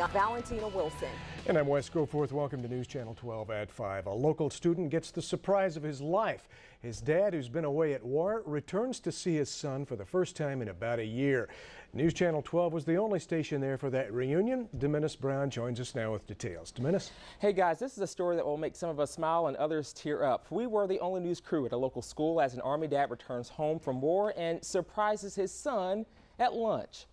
Valentina Wilson. And I'm Wes Goforth. Welcome to News Channel 12 at 5. A local student gets the surprise of his life. His dad, who's been away at war, returns to see his son for the first time in about a year. News Channel 12 was the only station there for that reunion. Demenis Brown joins us now with details. Demenis? Hey guys, this is a story that will make some of us smile and others tear up. We were the only news crew at a local school as an Army dad returns home from war and surprises his son at lunch.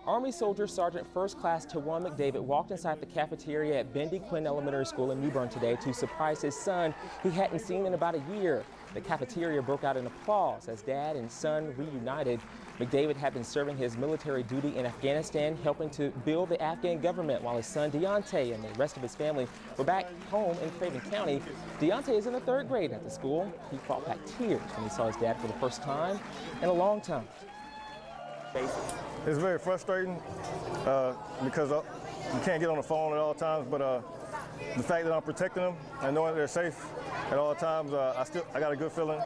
Army Soldier Sergeant First Class Tawan McDavid walked inside the cafeteria at Bendy Quinn Elementary School in New Bern today to surprise his son he hadn't seen in about a year. The cafeteria broke out in applause as dad and son reunited. McDavid had been serving his military duty in Afghanistan, helping to build the Afghan government, while his son Deontay and the rest of his family were back home in Craven County. Deontay is in the 3rd grade at the school. He fought back tears when he saw his dad for the first time in a long time. It's very frustrating because you can't get on the phone at all times, but the fact that I'm protecting them and knowing they're safe at all times, I got a good feeling.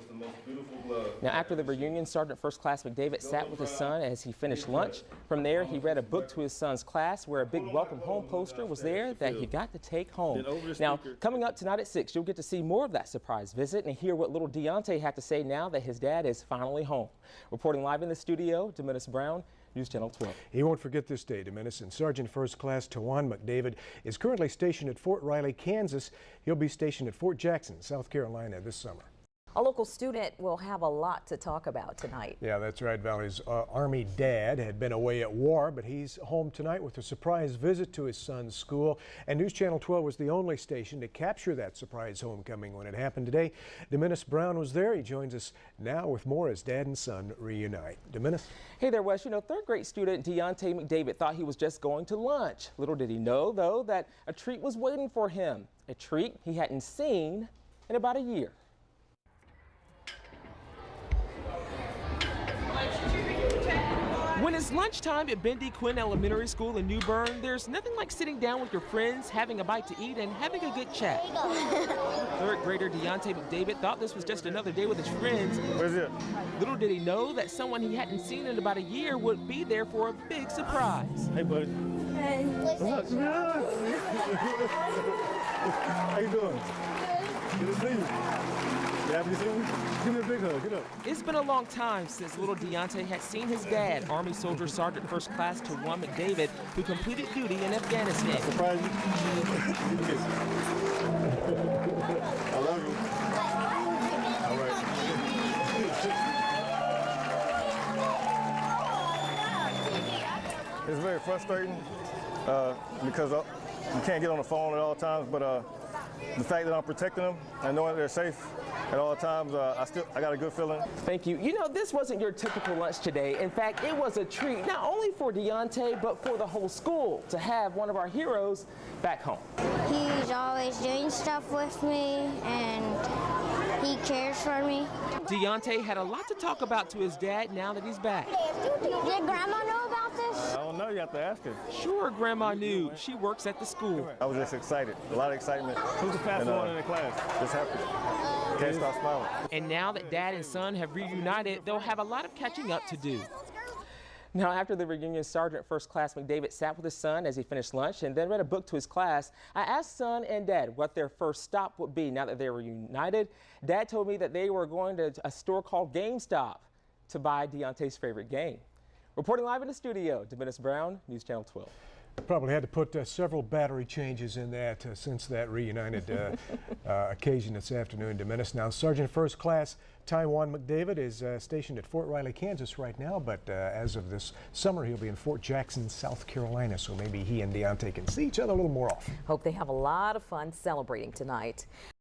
Now, after the reunion, Sergeant First Class McDavid sat with his son as he finished lunch. From there, he read a book to his son's class where a big welcome home poster was there that he got to take home. Now, coming up tonight at 6, you'll get to see more of that surprise visit and hear what little Deontay had to say now that his dad is finally home. Reporting live in the studio, Demenis Brown, News Channel 12. He won't forget this day, Demenis. And Sergeant First Class Tawan McDavid is currently stationed at Fort Riley, Kansas. He'll be stationed at Fort Jackson, South Carolina this summer. A local student will have a lot to talk about tonight. Yeah, that's right, Valley's Army dad had been away at war, but he's home tonight with a surprise visit to his son's school. And News Channel 12 was the only station to capture that surprise homecoming when it happened today. Demenis Brown was there. He joins us now with more as dad and son reunite. Demenis? Hey there, Wes. You know, 3rd grade student Deontay McDavid thought he was just going to lunch. Little did he know, though, that a treat was waiting for him. A treat he hadn't seen in about a year. When it's lunchtime at Bendy Quinn Elementary School in New Bern, there's nothing like sitting down with your friends, having a bite to eat, and having a good chat. 3rd grader Deontay McDavid thought this was just another day with his friends. Where's it? Little did he know that someone he hadn't seen in about a year would be there for a big surprise. Hey, buddy. Hey. What's up? How you doing? Good to see you. You happy to see me? Give me a big hug. Get up. It's been a long time since little Deontay had seen his dad, Army Soldier Sergeant First Class Tawan McDavid, who completed duty in Afghanistan. Surprise you. I love you. All right. It's very frustrating because you can't get on the phone at all times, but the fact that I'm protecting them and knowing they're safe at all times, I got a good feeling. Thank you. You know, this wasn't your typical lunch today. In fact, it was a treat not only for Deontay, but for the whole school to have one of our heroes back home. He's always doing stuff with me, and he cares for me. Deontay had a lot to talk about to his dad now that he's back. Did Grandma know about this? I don't know. You have to ask her. Sure, Grandma knew. She works at the school. I was just excited. A lot of excitement. Who's the fastest one in the class? Just happy. Can't stop smiling. And now that dad and son have reunited, they'll have a lot of catching up to do. Now, after the reunion, Sergeant First Class McDavid sat with his son as he finished lunch and then read a book to his class. I asked son and dad what their first stop would be now that they were reunited. Dad told me that they were going to a store called GameStop to buy Deontay's favorite game. Reporting live in the studio, Demenis Brown, News Channel 12. Probably had to put several battery changes in that since that reunited occasion this afternoon, Demenis. Now, Sergeant First Class Tawan McDavid is stationed at Fort Riley, Kansas right now, but as of this summer, he'll be in Fort Jackson, South Carolina, so maybe he and Deontay can see each other a little more often. Hope they have a lot of fun celebrating tonight.